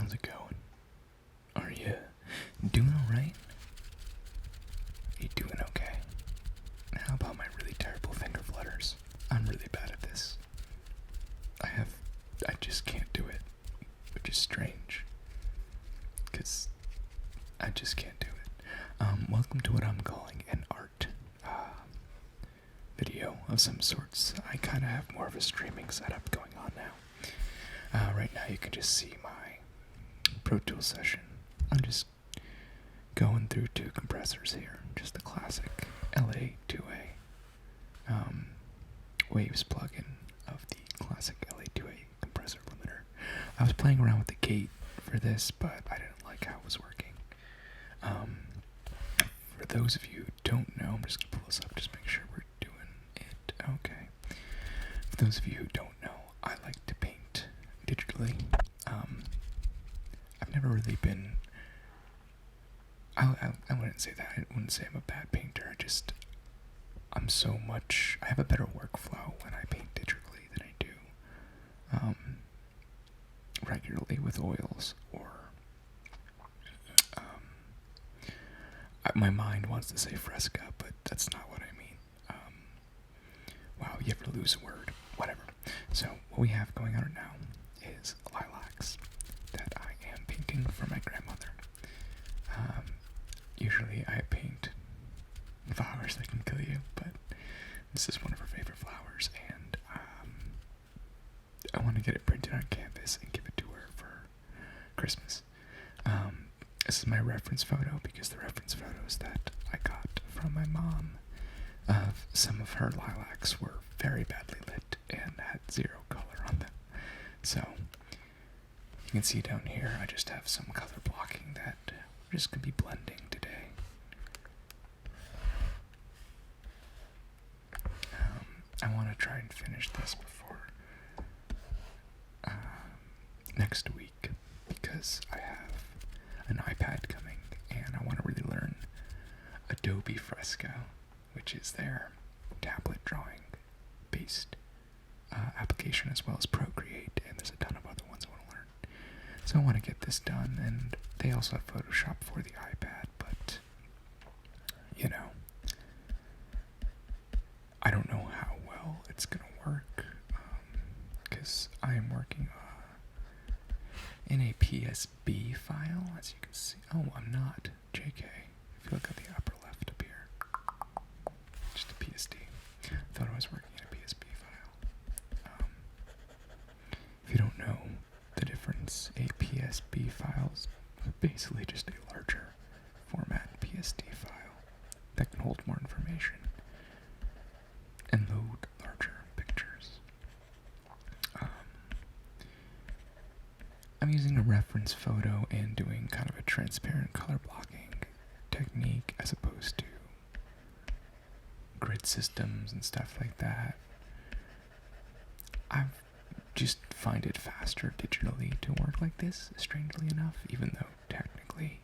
How's it going? Are you doing alright? You doing okay? How about my really terrible finger flutters? I'm really bad at this. I just can't do it, which is strange, because I just can't do it. Welcome to what I'm calling an art video of some sorts. I kind of have more of a streaming setup going on now. Right now you can just see my Pro Tools session. I'm just going through two compressors here, just the classic LA2A Waves plugin of the classic LA2A compressor limiter. I was playing around with the gate for this, but I didn't like how it was working. For those of you who don't know, I'm just going to pull this up, just make sure we're doing it okay. For those of you who don't know, I like to paint digitally. I've never really been, I wouldn't say that, I wouldn't say I'm a bad painter, I have a better workflow when I paint digitally than I do regularly with oils, or my mind wants to say fresca, but that's not what I mean. Wow, you ever lose a word? Whatever. So what we have going on right now is lilacs that I am painting for my grandmother. Usually I paint flowers that can kill you, but this is one of her favorite flowers, and I want to get it printed on canvas and give it to her for Christmas. This is my reference photo, because the reference photos that I got from my mom of some of her lilacs were very badly lit and had zero color on them. So you can see down here I just have some color blocking that we're just going to be blending today. I want to try and finish this before next week, because I have an iPad coming and I want to really learn Adobe Fresco, which is their tablet drawing based application, as well as Procreate, and there's a ton of other ones I want to learn. So I want to get this done, and they also have Photoshop for the iPad, but you know, I don't know how well it's gonna work, because I am working in a PSB file, as you can see. Oh, I'm not. JK. If you look at the upper left up here, just a PSD. Thought I was working in a PSB file. If you don't know the difference, a PSB file is basically just a larger format PSD file that can hold more information and load larger pictures. I'm using a reference photo and doing kind of a transparent color blocking technique as opposed to grid systems and stuff like that. I just find it faster digitally to work like this, strangely enough, even though technically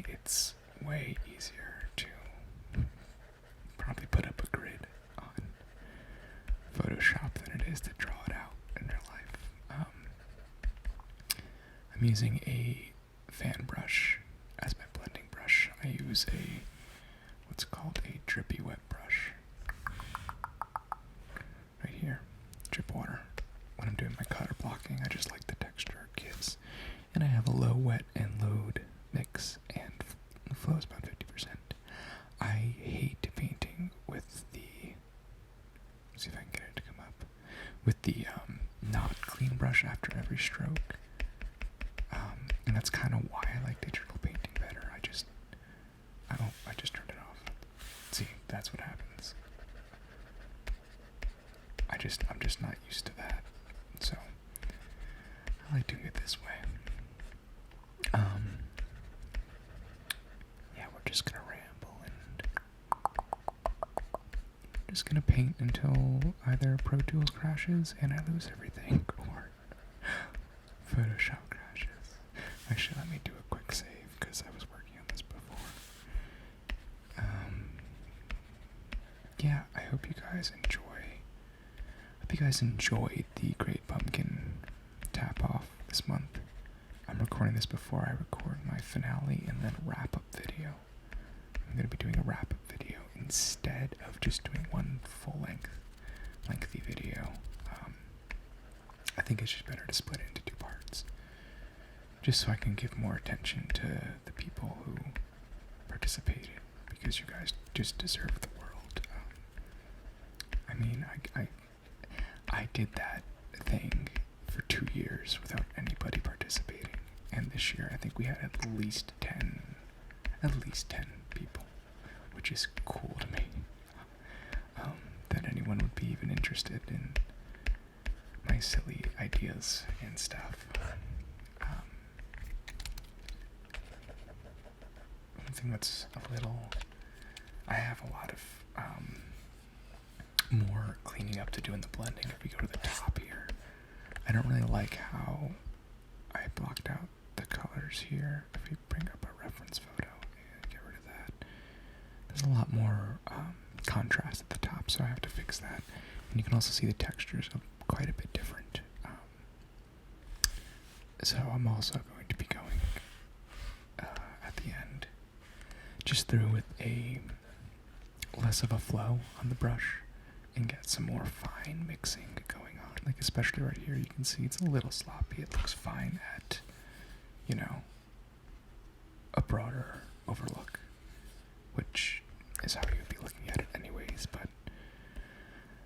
it's way easier to probably put up a grid on Photoshop than it is to draw it out in real life. I'm using a fan brush as my blending brush. I use what's called a drippy wet brush. Right here, drip water. When I'm doing my color blocking, I just like the texture it gives. And I have a low wet and load mix, and the flow is about 50%. I hate painting with the, let's see if I can get it to come up, with the not clean brush after every stroke. And that's kind of why I like digital painting better. I just turned it off. See, that's what happens. I'm just not used to that. So I like doing it this way. Yeah, we're just gonna ramble and just gonna paint until either Pro Tools crashes and I lose everything, or Photoshop crashes. Actually, let me do a quick save, because I was working on this before. Yeah, I hope you guys enjoyed the Great Pumpkin tap off this month. I'm recording this before I record my finale and then wrap-up video. I'm going to be doing a wrap-up video instead of just doing one lengthy video. I think it's just better to split it into 2 parts, just so I can give more attention to the people who participated, because you guys just deserve the world. I mean, I did that thing for 2 years without anybody participating, and this year I think we had at least 10 people, which is cool to me. That anyone would be even interested in my silly ideas and stuff. One thing that's I have a lot of more cleaning up to do in the blending. If we go to the top here, I don't really like how I blocked out the colors here. If we bring up a reference photo and get rid of that, there's a lot more contrast at the top, so I have to fix that. And you can also see the textures are quite a bit different. So I'm also going to be going at the end just through with a less of a flow on the brush and get some more fine mixing going on. Like especially right here, you can see it's a little sloppy. It looks fine at, a broader overlook, which is how you would be looking at it anyways, but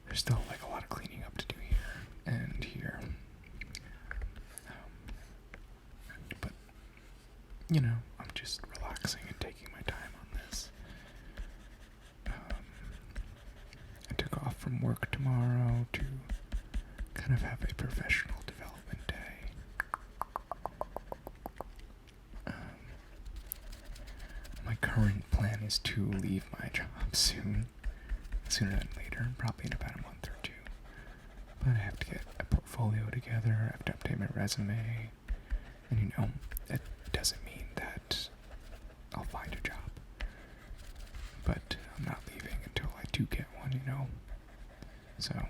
there's still like a lot of cleaning up to do here and here. But, I'm just relaxing and taking my time on this. I took off from work tomorrow to kind of have a professional development day. My current plan is to leave my job sooner than later, probably in about a month or 2. But I have to get a portfolio together, I have to update my resume, and it doesn't mean that I'll find a job. But I'm not leaving until I do get one, So I'm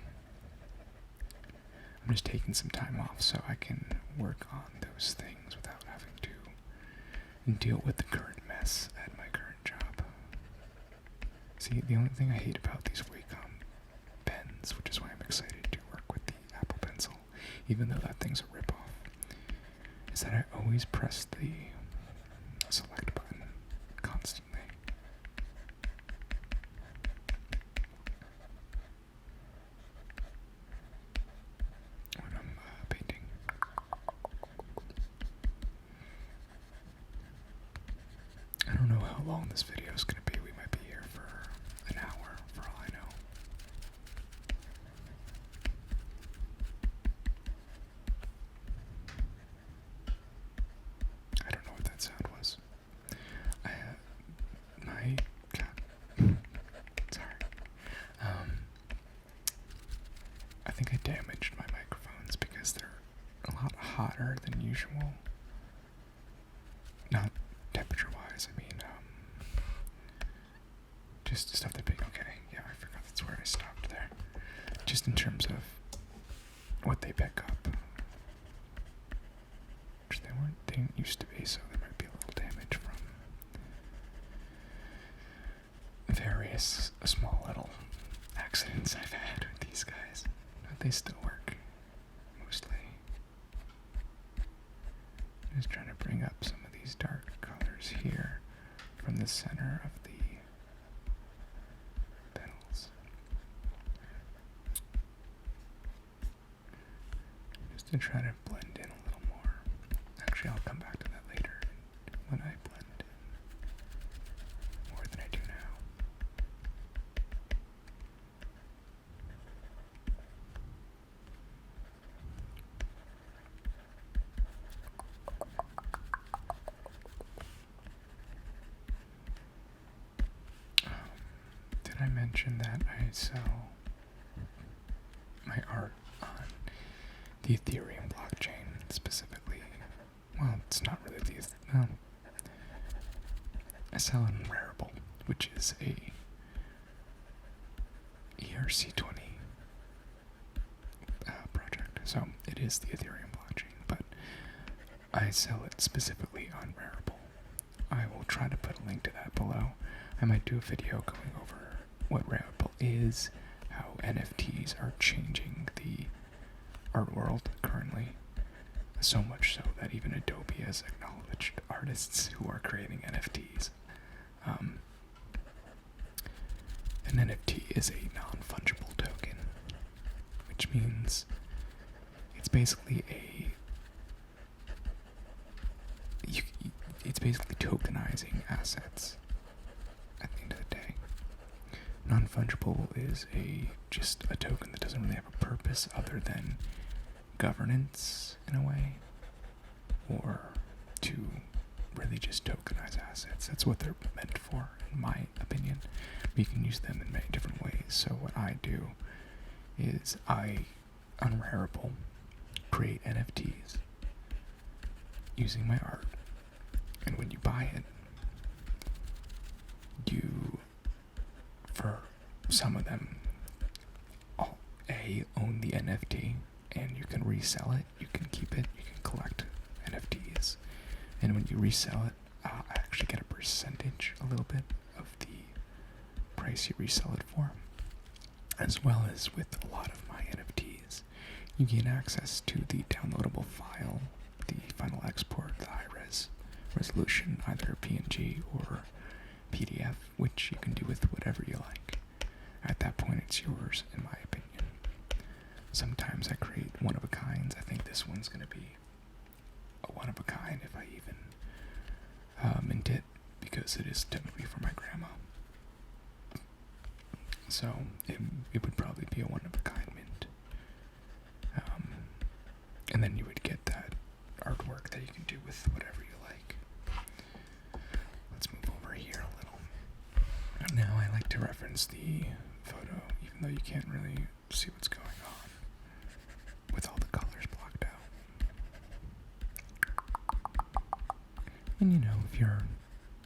just taking some time off so I can work on those things without having to deal with the current mess at my current job. See, the only thing I hate about these Wacom pens, which is why I'm excited to work with the Apple Pencil, even though that thing's a ripoff, is that I always press the select button constantly. When I'm painting. I don't know how long this video is going to be. We might be here for an hour, for all I know. I don't know what that sound was. Sorry. I think I damaged my microphones because they're a lot hotter than usual. Not temperature-wise, I mean, just stuff that big. Okay, yeah, I forgot that's where I stopped there. Just in terms of what they pick up, which they didn't used to be, so there might be a little damage from various small little accidents I've had with these guys, but they still work, mostly. I'm just trying to bring up some of these dark colors here from the center of the petals. Just to try to blend in a little more. Actually, I'll come back to that later when I blend in more than I do now. Did I mention that I sell my art on the Ethereum blockchain specifically? Well, it's not really no. I sell it on Ramble, which is a ERC20 project. So it is the Ethereum blockchain, but I sell it specifically on Ramble. I will try to put a link to that below. I might do a video going over what Ramble is, how NFTs are changing the art world currently. So much so that even Adobe has acknowledged artists who are creating NFTs. An NFT is a non-fungible token, which means it's basically it's basically tokenizing assets at the end of the day. Non-fungible is just a token that doesn't really have a purpose other than governance in a way, or to really just tokenize assets. That's what they're meant for, in my opinion. You can use them in many different ways. So what I do is I, on Ramble, create NFTs using my art. And when you buy it, you, for some of them, own the NFT, and you can resell it, you can keep it, you can collect NFTs. And when you resell it, I actually get a percentage, a little bit, of the price you resell it for. As well as with a lot of my NFTs, you gain access to the downloadable file, the final export, the high-res resolution, either PNG or PDF, which you can do with whatever you like. At that point, it's yours, in my opinion. Sometimes I create one-of-a-kinds. I think this one's going to be a one-of-a-kind if I even mint it, because it is typically for my grandma. So it would probably be a one-of-a-kind mint. And then you would get that artwork that you can do with whatever you like. Let's move over here a little. Now I like to reference the photo, even though you can't really see what's going on with all the colors blocked out. And you know, if you're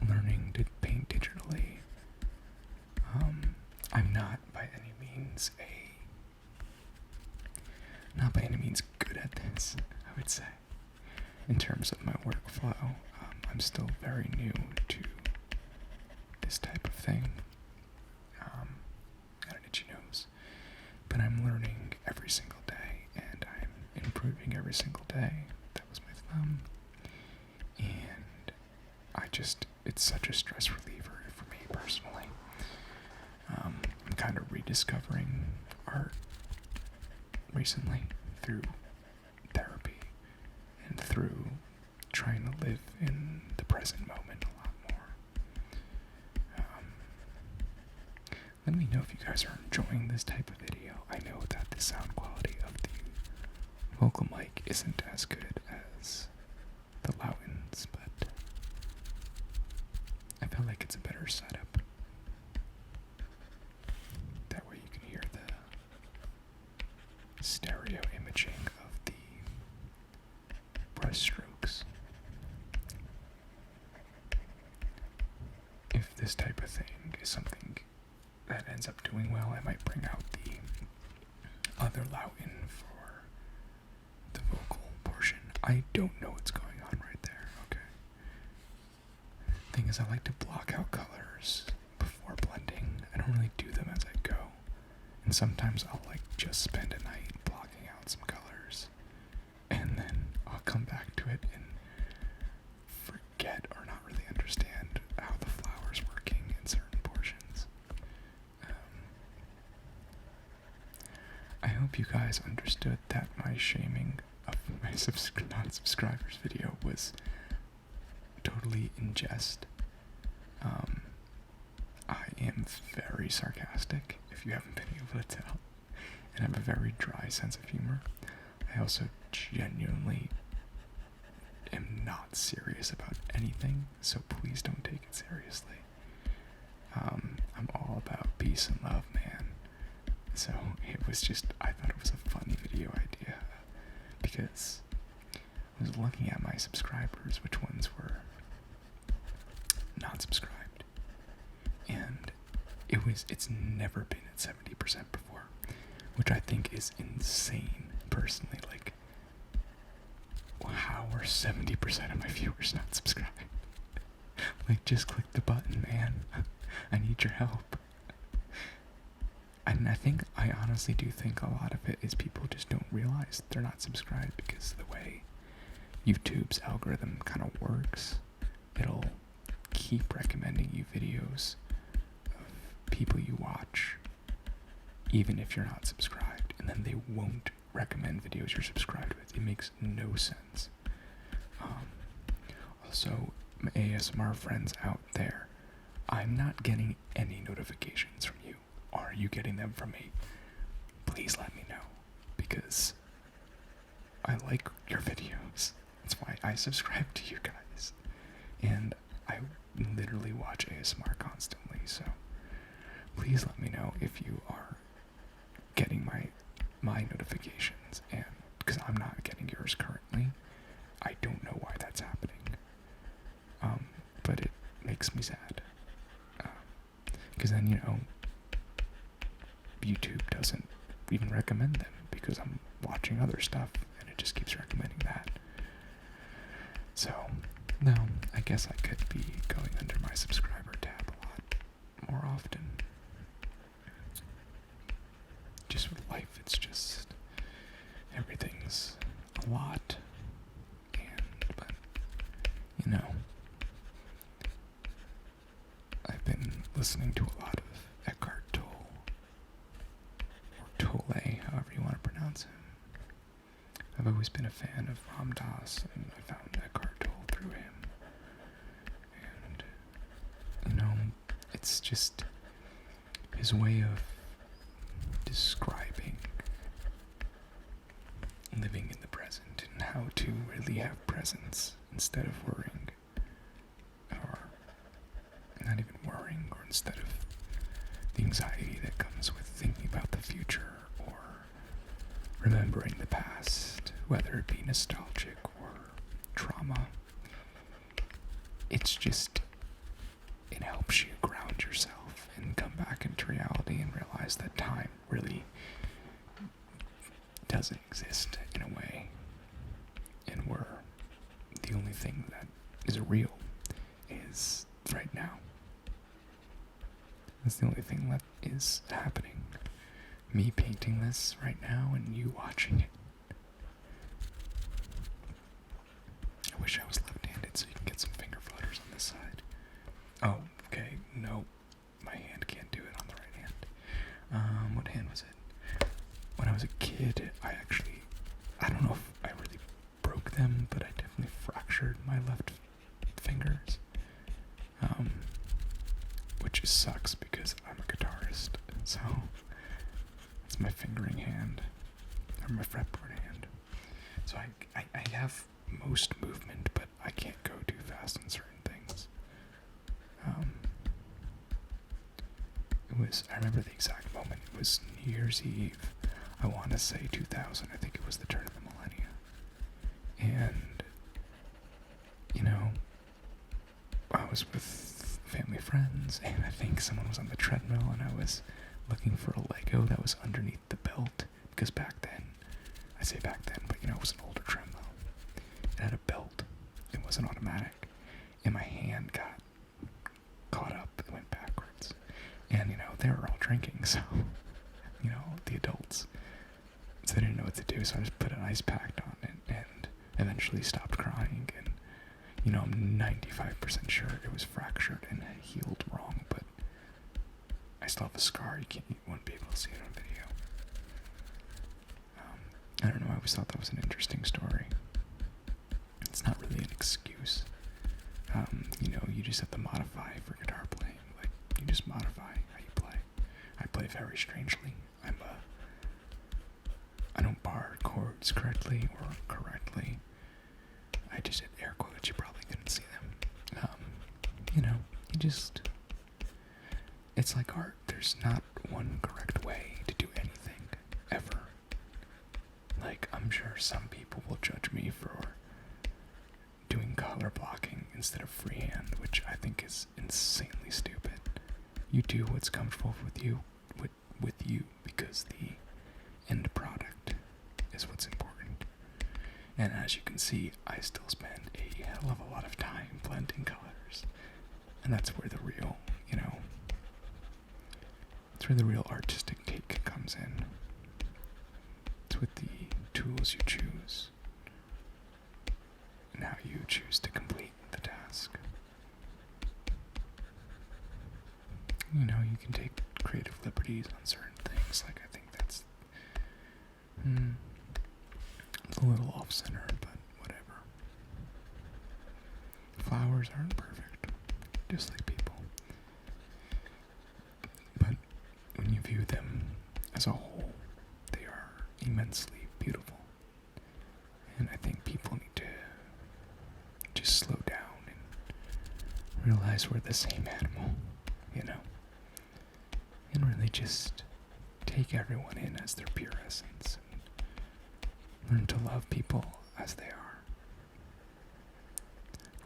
learning to paint digitally, I'm not by any means good at this, I would say. In terms of my workflow, I'm still very new to this type of thing. Got an itchy nose. But I'm learning every single day, and I'm improving every single day. That was my thumb. And it's such a stress reliever for me personally. I'm kind of rediscovering art recently through therapy and through trying to live in the present moment a lot more. Let me know if you guys are enjoying this type of video. I know that the sound quality of the vocal mic isn't as good as the Loudons, but I feel like it's a better setup. That way you can hear the stereo imaging of the brush strokes. If this type of thing is something that ends up doing well, I might bring out the other Loudon for the vocal portion. I don't know what's going on right there, okay? Thing is, I like to block out colors before blending. I don't really do them as I go. And sometimes I'll just spend a night blocking out some colors, and then I'll come back to it and forget or not really understand how the flower's working in certain portions. I hope you guys understood that my shaming of my non-subscribers video was totally in jest. I am very sarcastic, if you haven't been able to tell, and I have a very dry sense of humor. I also genuinely am not serious about anything, so please don't take it seriously. I'm all about peace and love, man. So I thought it was a funny video idea, because I was looking at my subscribers, which ones were not subscribed, and it's never been at 70% before, which I think is insane, personally. Like, how are 70% of my viewers not subscribed? Like, just click the button, man. I need your help. And I honestly do think a lot of it is people just don't realize they're not subscribed because the way YouTube's algorithm kind of works, it'll keep recommending you videos of people you watch, even if you're not subscribed, and then they won't recommend videos you're subscribed with. It makes no sense. Also, ASMR friends out there, I'm not getting any notifications from you. Are you getting them from me? Please let me know, because I like your videos. That's why I subscribe to you guys. And I literally watch ASMR constantly, so please let me know if you are getting my notifications, and because I'm not getting yours currently. I don't know why that's happening. But it makes me sad. Because then, YouTube doesn't even recommend them because I'm watching other stuff and it just keeps recommending that. So, no, I guess I could be going under my subscriber tab a lot more often. Just with life, it's just everything's a lot. But I've been listening to a lot of Eckhart Tolle, or Tolle, however you want to pronounce him. I've always been a fan of Ram Dass, and I found Eckhart Tolle through him. And, it's just his way of describing living in the present and how to really have presence instead of worrying, or not even worrying, or instead of the anxiety that comes with thinking about the future or remembering the past, whether it be nostalgic or trauma. It helps you ground yourself and come back into reality and realize that time really doesn't exist in a way, and the only thing that is real is right now. That's the only thing that is happening. Me painting this right now and you watching it. I wish I was left-handed so you can get some finger flutters on this side. Oh, okay, no, my hand can't do it on the right hand. What hand was it? When I was a kid, I don't know if I really broke them, but I definitely fractured my left fingers. Which sucks because I'm a guitarist, so it's my fingering hand, or my fretboard hand. So I have most movement, but I can't go too fast on certain things. I remember the exact moment. It was New Year's Eve. I want to say 2000. I think it was the turn of the millennia. And, I was with family friends, and I think someone was on the treadmill, and I was looking for a Lego that was underneath the belt, because back then, I say back then, but it was an older treadmill. It had a belt. It wasn't automatic. And my hand got caught up and went backwards. And, they were all drinking, so, the adults. So they didn't know what to do, so I just put an ice pack on it and eventually stopped crying. And, I'm 95% sure it was fractured and healed wrong, but I still have a scar. You won't be able to see it on video. I don't know, I always thought that was an interesting story. It's not really an excuse. You just have to modify for guitar playing. Like, you just modify how you play. I play very strangely. I don't bar chords correctly or correctly. I just hit air quotes. You probably couldn't see them. It's like art. There's not one correct way to do anything, ever. Like, I'm sure some people will judge me for doing color blocking instead of freehand, which I think is insanely stupid. You do what's comfortable with you, because the end product is what's important. And as you can see, I still spend a hell of a lot of time blending colors. And that's where the real, that's where the real artistic take comes in. It's with the tools you choose and how you choose to complete the task. You can take creative liberties on certain things, like I think that's a little off-center, but whatever. Flowers aren't perfect, just like people. But when you view them as a whole, they are immensely beautiful. And I think people need to just slow down and realize we're the same animal, and really just take everyone in as their pure essence and learn to love people as they are.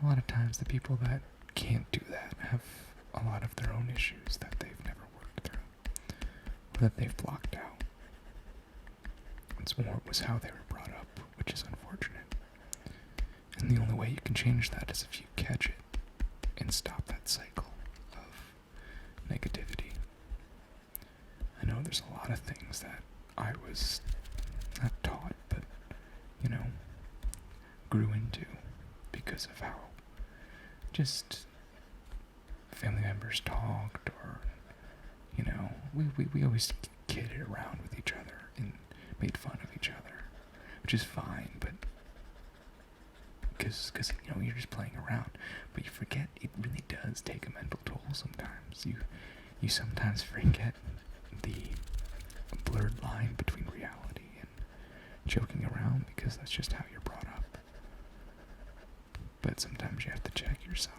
A lot of times the people that can't do that have a lot of their own issues that they've never worked through, or that they've blocked out. Or it was how they were brought up, which is unfortunate. And the only way you can change that is if you catch it and stop that cycle of negativity. I know there's a lot of things that I was not taught, but, grew into because of how just family members talked, or, we always kidded around with each other and made fun of each other, which is fine, but because you're just playing around, but you forget it really does take a mental toll sometimes. You sometimes forget the blurred line between reality and joking around, because that's just how you're brought up. But sometimes you have to check yourself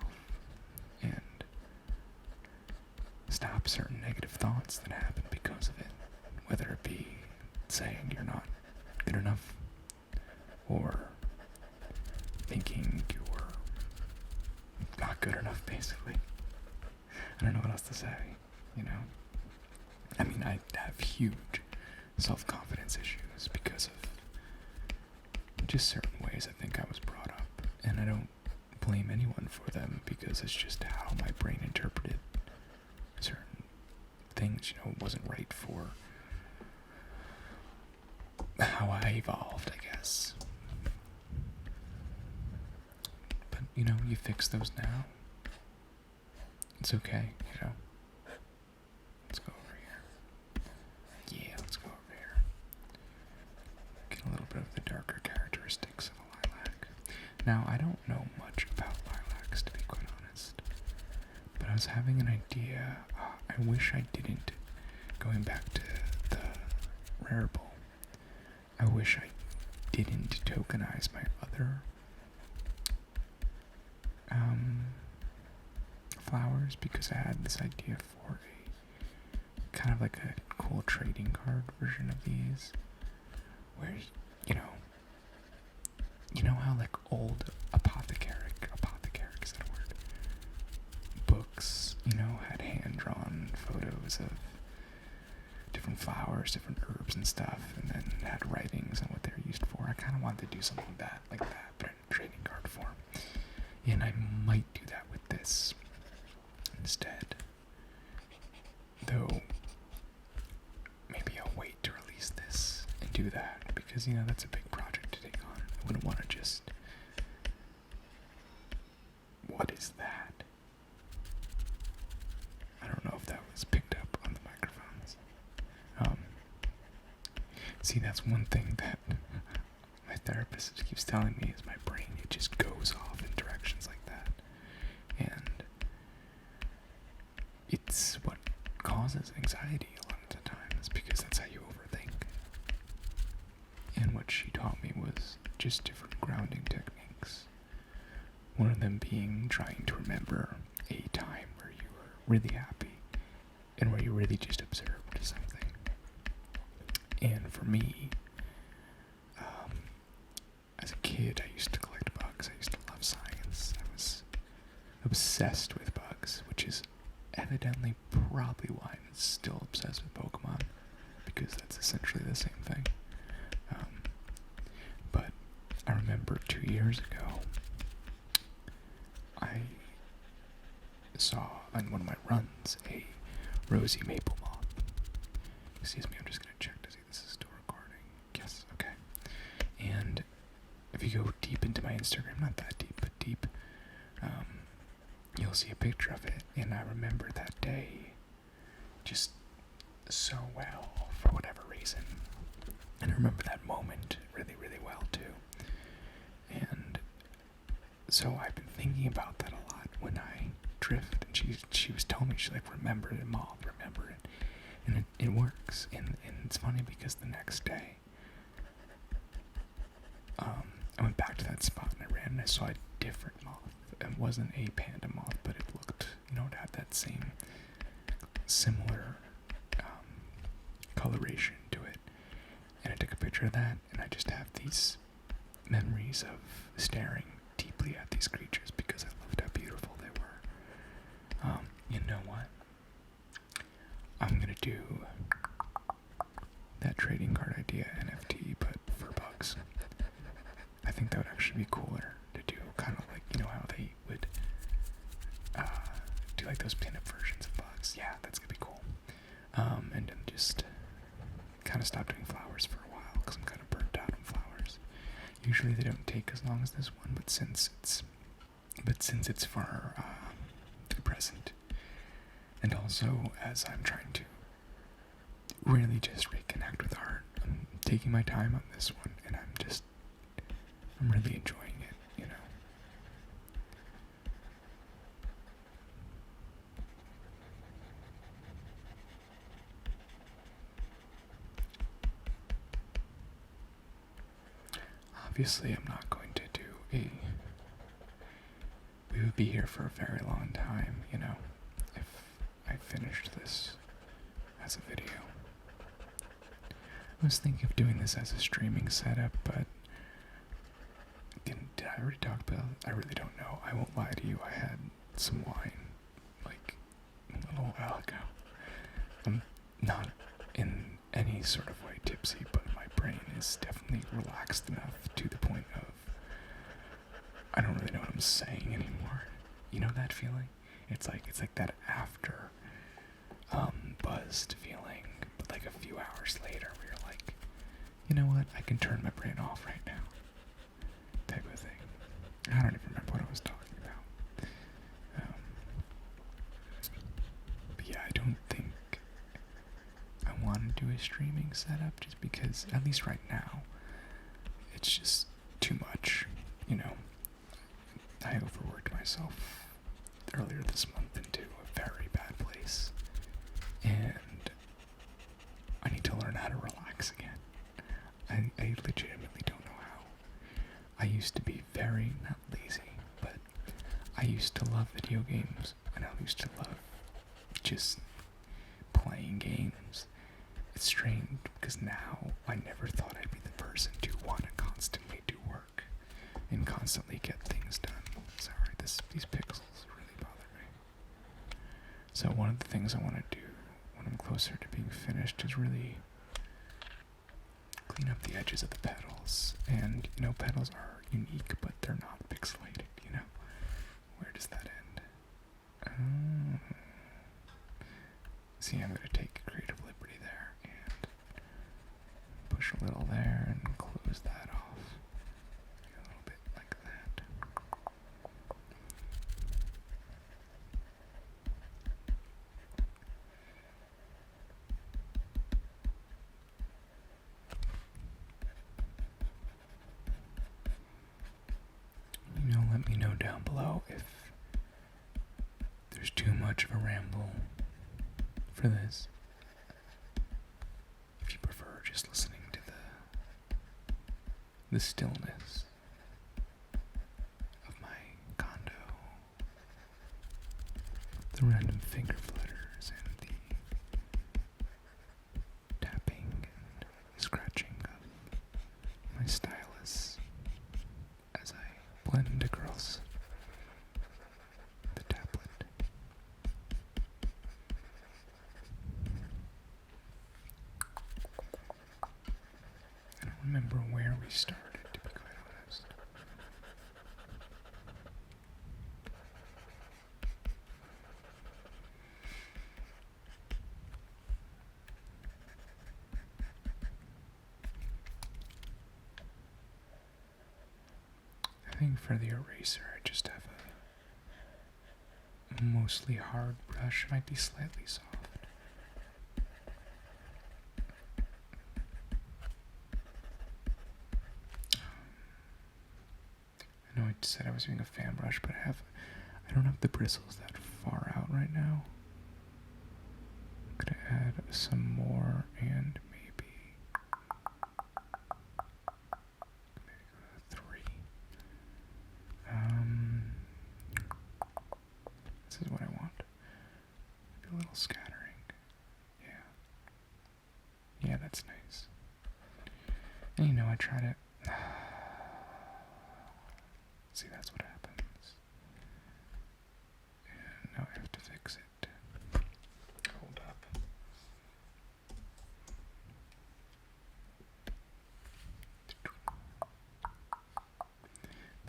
and stop certain negative thoughts that happen because of it, whether it be saying you're not good enough, or thinking you're not good enough, basically. I don't know what else to say, I mean, I have huge self-confidence issues because of just certain ways I think I was brought up, and I don't blame anyone for them, because it's just how my brain interpreted certain things, it wasn't right for how I evolved, I guess. But, you fix those now. It's okay, Let's go over here. Yeah, let's go over here. Get a little bit of the darker characteristics of a lilac. Now, I don't know much about lilacs, to be quite honest. But I was having an idea. I wish I didn't. Going back to the Ramble, I wish I didn't tokenize my other flowers, because I had this idea for a kind of like a cool trading card version of these, where you know how like old apothecaric is that a word? Books, had hand-drawn photos of different flowers, different herbs and stuff, and then had writings on what they're used for. I kind of wanted to do something like that, but in trading card form. And I might do that with this instead. Though, maybe I'll wait to release this and do that, because, that's a big project to take on. I wouldn't want to just... What is that? I don't know if that was picked up on the microphones. See, that's one thing that my therapist keeps telling me, is my brain, it just goes off in directions like that. And it's what causes anxiety a lot of the times, because that's how you overthink. And what she taught me was just different grounding techniques. One of them being trying to remember a time where you were really happy and where you really just observed something. And for me, as a kid, I used to collect bugs. I used to love science. I was obsessed with bugs, which is evidently probably why I'm still obsessed with Pokemon, because that's essentially the same thing. But I remember 2 years ago, I saw on one of my runs a rosy maple moth. Excuse me, I'm just going to check to see if this is still recording. Yes, okay. And if you go deep into my Instagram, not that deep, but deep, you'll see a picture of it. And I remember that day just so well for whatever reason. And I remember that moment really, really well too. And so I've been thinking about that a lot when I drift. And she was telling me, she's like, remember it, Mom, remember it. And it works. And it's funny because the next day, I went back to that spot and I ran and I saw a different moth. It wasn't a panda moth, but it looked, it had that same similar coloration to it. And I took a picture of that, and I just have these memories of staring deeply at these creatures because I loved how beautiful they were. You know what? I'm gonna do that trading card idea NFT, but for bugs. I think that would actually be cooler to do, kind of like, how they would do like those pinup versions of bugs. Yeah, that's gonna be cool. And then just kind of stop doing flowers for a while because I'm kind of burnt out on flowers. Usually they don't take as long as this one, but since it's for the present, and also as I'm trying to really just reconnect with art, I'm taking my time on this one, and I'm really enjoying it. Obviously, I'm not going to do we would be here for a very long time, if I finished this as a video. I was thinking of doing this as a streaming setup, but did I already talk about it? I really don't know. I won't lie to you, I had some wine, like, a little while ago. I'm not in any sort of way tipsy, but my brain is definitely relaxed enough to the point of I don't really know what I'm saying anymore. You know that feeling? It's like that after buzzed feeling, but like a few hours later where you're like, you know what, I can turn my brain off right now. Type of thing. I don't even remember what I was talking about. But yeah, I don't think I want to do a streaming setup just because, at least right now, it's just too much, I overworked myself earlier this month into a very bad place, and I need to learn how to relax again. I legitimately don't know how. I used to be very, not lazy, but I used to love video games, and I used to love just playing games. It's strange because now I never thought I'd be the person to want to constantly do work and constantly get things done. Sorry, these pixels really bother me. So one of the things I want to do when I'm closer to being finished is really clean up the edges of the petals. And, petals are unique, but they're not pixelated, Where does that end? See, I'm going to take a creative liberty there and push a little there and close that off. A little bit like that. Let me know down below if there's too much of a ramble for this. If you prefer just listening to the stillness of my condo, the random finger flutters and the tapping and scratching of my stylus as I blend across the tablet. I don't remember where we started, to be quite honest. think for the eraser, I just have a mostly hard brush. Might be slightly soft. I know I said I was using a fan brush, but I don't have the bristles that far out right now. I'm gonna add some more and maybe go to 3. This is what I want. Maybe a little scattering. Yeah, that's nice. And you know, I try to see, that's what happens. And now I have to fix it. Hold up.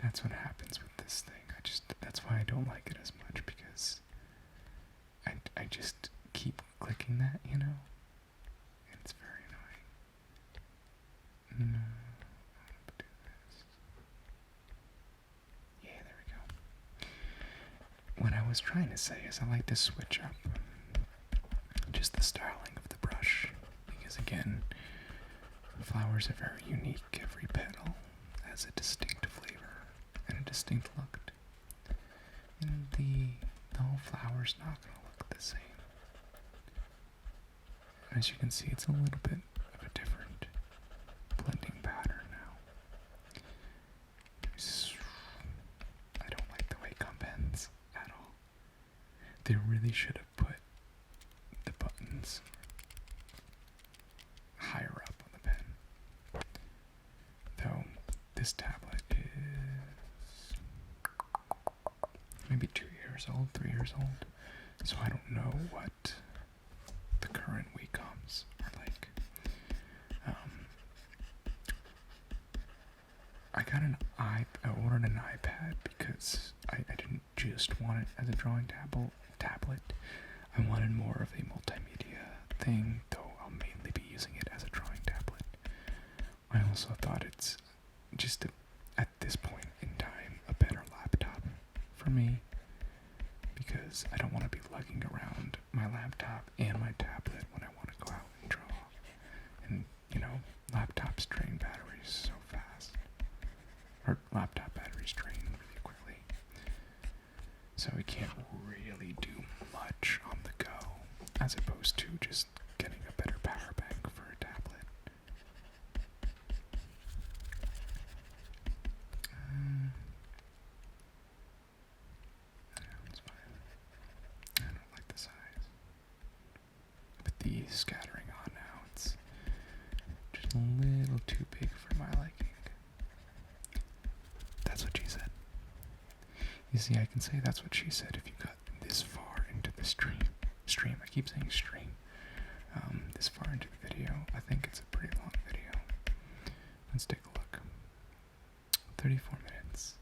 That's what happens with this thing. That's why I don't like it as much, because I just keep clicking that, you know? And it's very annoying. No. Do this. Yeah, there we go. What I was trying to say is I like to switch up just the styling of the brush, because again, flowers are very unique. Every petal has a distinct flavor and a distinct look. And the whole flower's not going to look the same. As you can see, it's a little bit of a different blending pattern now. I don't like the way gum bends at all. They really should have put the buttons higher up on the pen. Though this tablet is maybe 2 years old, 3 years old, so I don't know what the current Wacom's are like. I ordered an iPad because I didn't just want it as a drawing tablet. I wanted more of a multimedia thing, though I'll mainly be using it as a drawing tablet. I also thought it's just, at this point in time, a better laptop for me, because I don't want to be lugging around my laptop and my tablet when I want to go out and draw. And, you know, laptops drain batteries so fast. Or laptop batteries drain really quickly. So we can't really do much on the go, as opposed to just getting a better power bank for a tablet. That's fine. I don't like the size. But the scattering on now, it's just a little too big for my liking. That's what she said. You see, I can say that's what she said if you got this far into the stream. I keep saying stream. This far into the video. I think it's a pretty long video. Let's take a look. 34 minutes.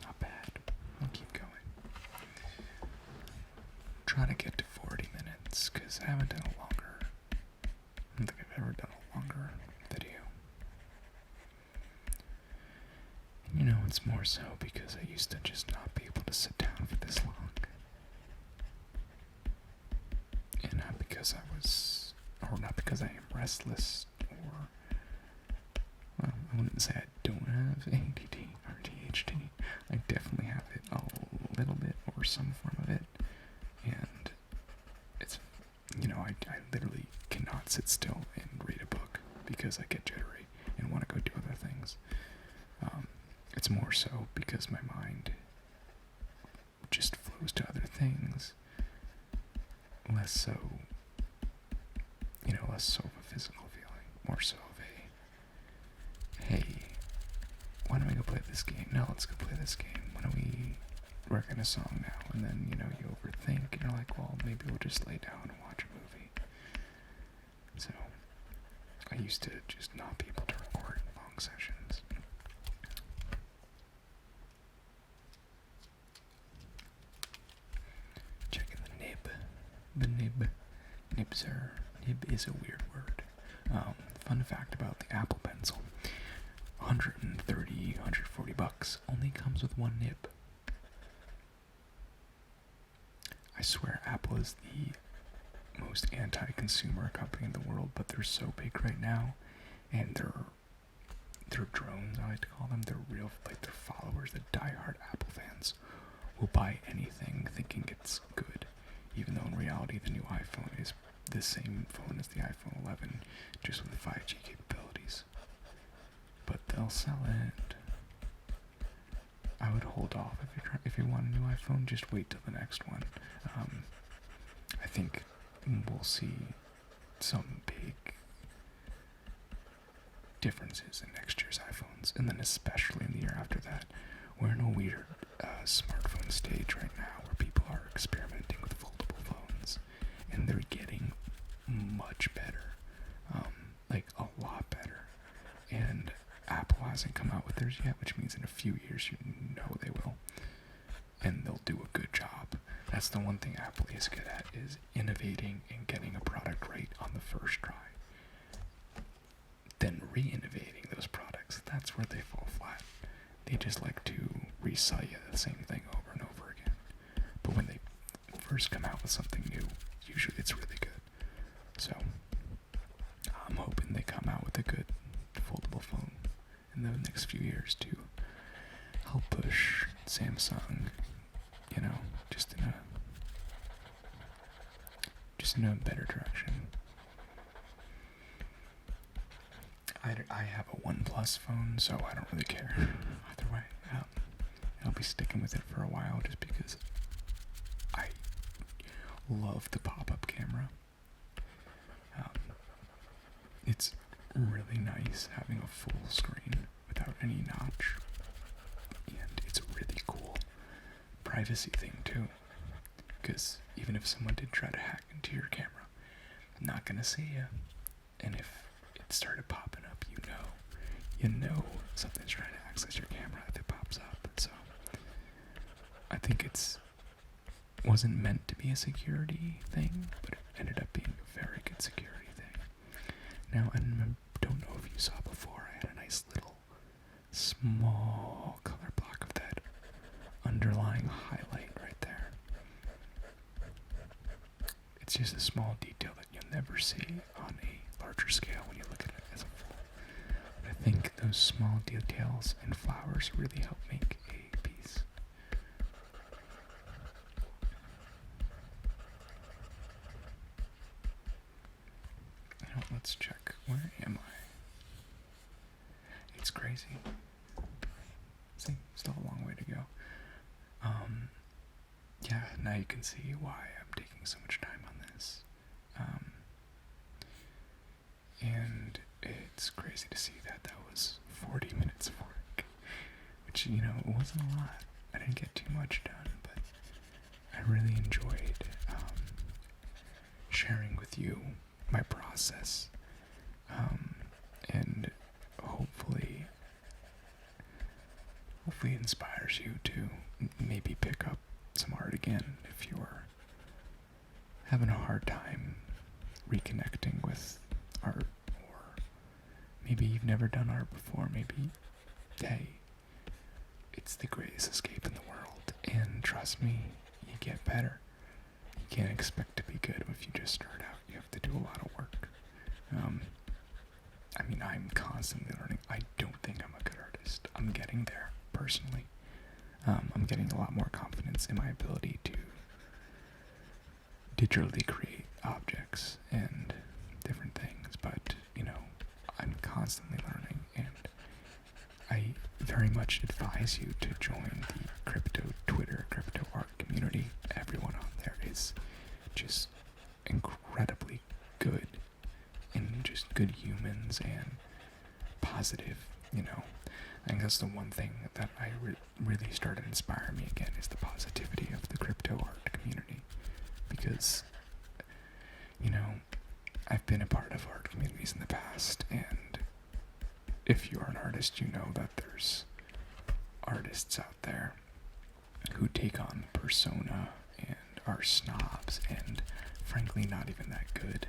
Not bad. I'll keep going. Try to get to 40 minutes, because I haven't done a longer. I don't think I've ever done a longer video. And you know, it's more so because I used to just not be able to sit down for this long. And not because not because I am restless, or, well, I wouldn't say I don't have ADD or ADHD. I definitely have it a little bit, or some form of it. And it's, you know, I literally cannot sit still and read a book because I get jittery and want to go do other things. It's more so because my mind just flows to other things. Less so of a physical feeling, more so of a, hey, why don't we go play this game? No, let's go play this game. Why don't we work on a song now? And then, you know, you overthink and you're like, well, maybe we'll just lay down and watch a movie. So, I used to just not be able to record long sessions. Checking the nib. The nib. Nib is a weird word. Fun fact about the Apple Pencil. 130, 140 $30. Only comes with one nib. I swear Apple is the most anti-consumer company in the world, but they're so big right now, and they're drones, I like to call them. They're real, like, they're followers, the diehard Apple fans will buy anything thinking it's good, even though in reality the new iPhone is the same phone as the iPhone 11, just with 5G capabilities. But they'll sell it. I would hold off if you want a new iPhone. Just wait till the next one. I think we'll see some big differences in next year's iPhones, and then especially in the year after that. We're in a weird smartphone stage right now where people are experimenting with foldable phones, and they're getting much better, like a lot better. And Apple hasn't come out with theirs yet, which means in a few years you know they will, and they'll do a good job. That's the one thing Apple is good at, is innovating and getting a product right on the first try. Then re-innovating those products, that's where they fall flat. They just like to resell you the same thing over and over again. But when they first come out with something new, usually it's really good. So I'm hoping they come out with a good foldable phone in the next few years to help push Samsung, just in a better direction. I have a OnePlus phone, so I don't really care either way. I'll be sticking with it for a while just because I love the pop-up camera. It's really nice having a full screen without any notch, and it's really cool privacy thing too, because even if someone did try to hack into your camera, I'm not gonna see you. And if it started popping up, you know something's trying to access your camera if it pops up. So I think wasn't meant to be a security thing, but it ended up being a very good security thing. Now, I don't know if you saw before, I had a nice little small color block of that underlying highlight right there. It's just a small detail that you'll never see on a larger scale when you look at it as a full. But I think those small details and flowers really help make a piece. Now, let's check. Where am I? It's crazy. See, still a long way to go. Yeah, now you can see why I'm taking so much time on this. And it's crazy to see that was 40 minutes of work, which, it wasn't a lot. I didn't get too much done, but I really enjoyed sharing with you my process, and hopefully inspires you to maybe pick up some art again if you're having a hard time reconnecting with art, or maybe you've never done art before. Maybe, hey, it's the greatest escape in the world, and trust me, you get better. You can't expect to be good if you just start out. You have to do a lot of work. I'm constantly learning. I don't think I'm a good artist. I'm getting there, personally. I'm getting a lot more confidence in my ability to digitally create objects and different things, but, I'm constantly learning, and I very much advise you to join the crypto art community. Everyone on there is just incredibly good, and just good humans and positive, I think that's the one thing that I really started inspiring me again, is the positivity of the crypto art community. Because, I've been a part of art communities in the past, and if you are an artist, you know that there's artists out there who take on persona and are snobs and frankly not even that good,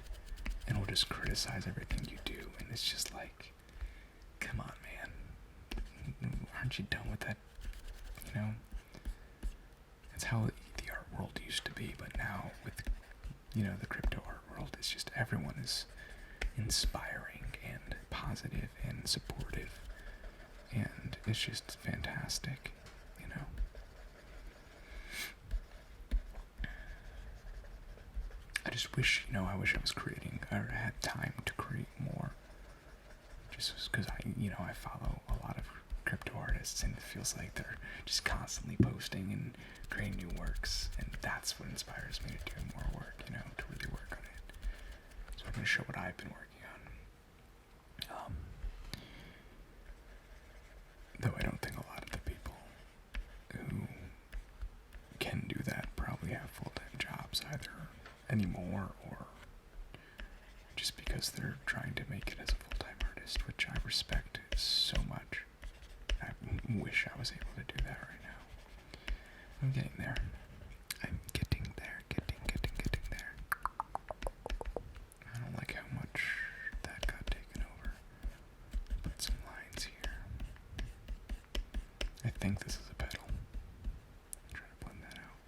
and will just criticize everything you do. And it's just like, come on, man, aren't you done with that? You know, it's how the art world used to be, but now with, the crypto art world, it's just everyone is inspiring and positive and supportive, and it's just fantastic, I just wish, I was creating, or had time to create more, just because I follow a lot of crypto artists, and it feels like they're just constantly posting and creating new works, and that's what inspires me to do more work, to really work on it. So I'm going to show what I've been working on. Though I don't think a lot of the people who can do that probably have full-time jobs either anymore, or just because they're trying to make it as a full-time artist, which I respect so much. I wish I was able to do that right now. I'm getting there. I'm getting there, getting there. I don't like how much that got taken over. Put some lines here. I think this is a pedal. I'm trying to blend that out.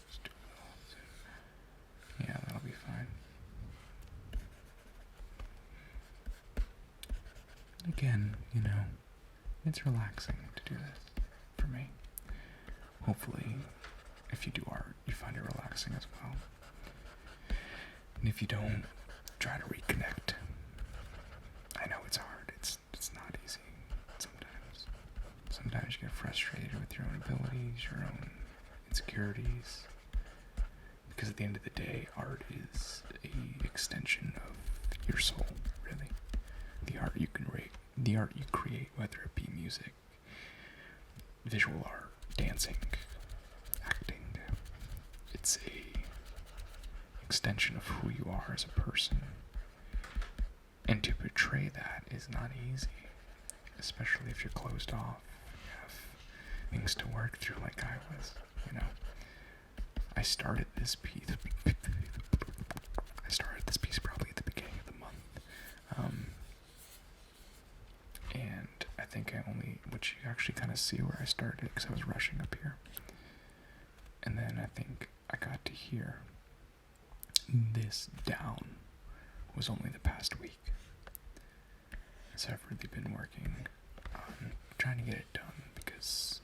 Let's do a little. Yeah, that'll be fine. Again, it's relaxing to do this for me. Hopefully, if you do art, you find it relaxing as well. And if you don't, try to reconnect. I know it's hard. It's not easy sometimes. Sometimes you get frustrated with your own abilities, your own insecurities. Because at the end of the day, art is an extension of your soul, really. The art you create, whether it be music, visual art, dancing, acting, it's a extension of who you are as a person. And to portray that is not easy, especially if you're closed off, you have things to work through like I was, I started this piece probably at the beginning of the month. And I think which you actually kind of see where I started, because I was rushing up here. And then I think I got to here. This down was only the past week. So I've really been working on trying to get it done, because,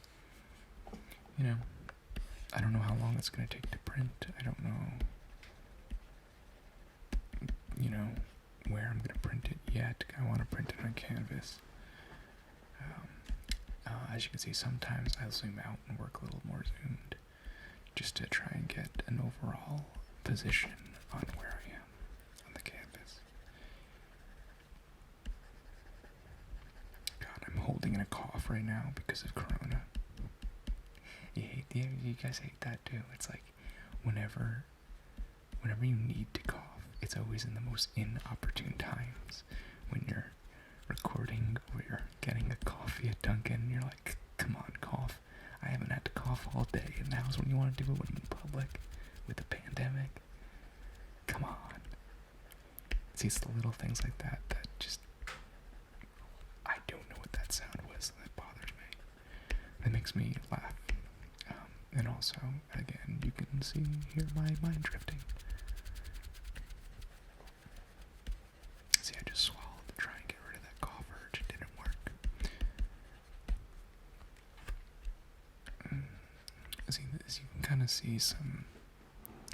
I don't know how long it's going to take to print. I don't know, where I'm going to print it yet. I want to print it on canvas. As you can see, sometimes I'll zoom out and work a little more zoomed, just to try and get an overall position on where I am on the canvas. God, I'm holding in a cough right now because of Corona. You guys hate that too. It's like whenever you need to cough, it's always in the most inopportune times, when you're recording or you're getting a coffee at Dunkin', and you're like, come on, cough. I haven't had to cough all day, and now's when you want to do it when in public with the pandemic. Come on. See, it's the little things like that just, I don't know what that sound was that bothers me. That makes me laugh. And also, again, you can hear my mind drifting. See, I just swallowed to try and get rid of that cough urge. It didn't work. See, as you can kind of see some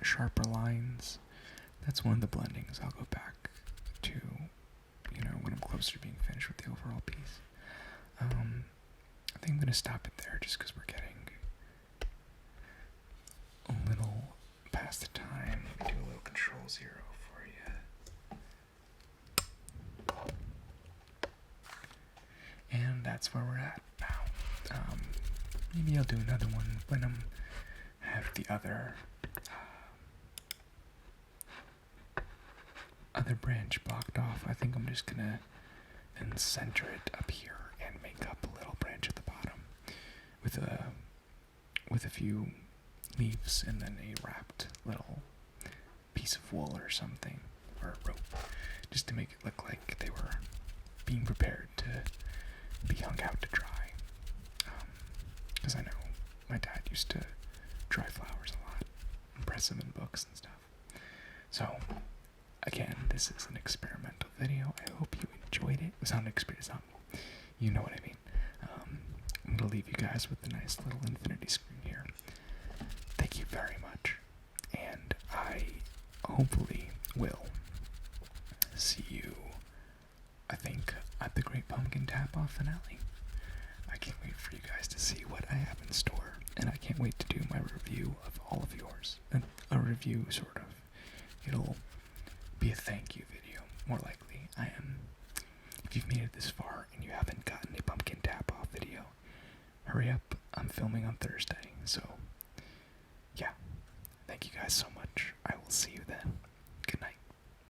sharper lines. That's one of the blendings I'll go back to, when I'm closer to being finished with the overall piece. I think I'm going to stop it there, just because we're getting a little past the time. Let me do a little Control-0 for you. And that's where we're at now. Maybe I'll do another one when I have the other branch blocked off. I think I'm just gonna then center it up here and make up a little branch at the bottom with a few leaves, and then a wrapped little piece of wool or something, or a rope, just to make it look like they were being prepared to be hung out to dry. Because I know my dad used to dry flowers a lot and press them in books and stuff. So, again, this is an experimental video. I hope you enjoyed it. It's not an experience, you know what I mean. I'm going to leave you guys with a nice little infinity screen here. Thank you very much. And I hopefully will see you, I think, at the Great Pumpkin Tap-Off finale. I can't wait for you guys to see what I have in store. And I can't wait to do my review of all of yours. A review, sort of. It'll be a thank you video, more likely. If you've made it this far and you haven't gotten a pumpkin tap-off video, hurry up. I'm filming on Thursday, so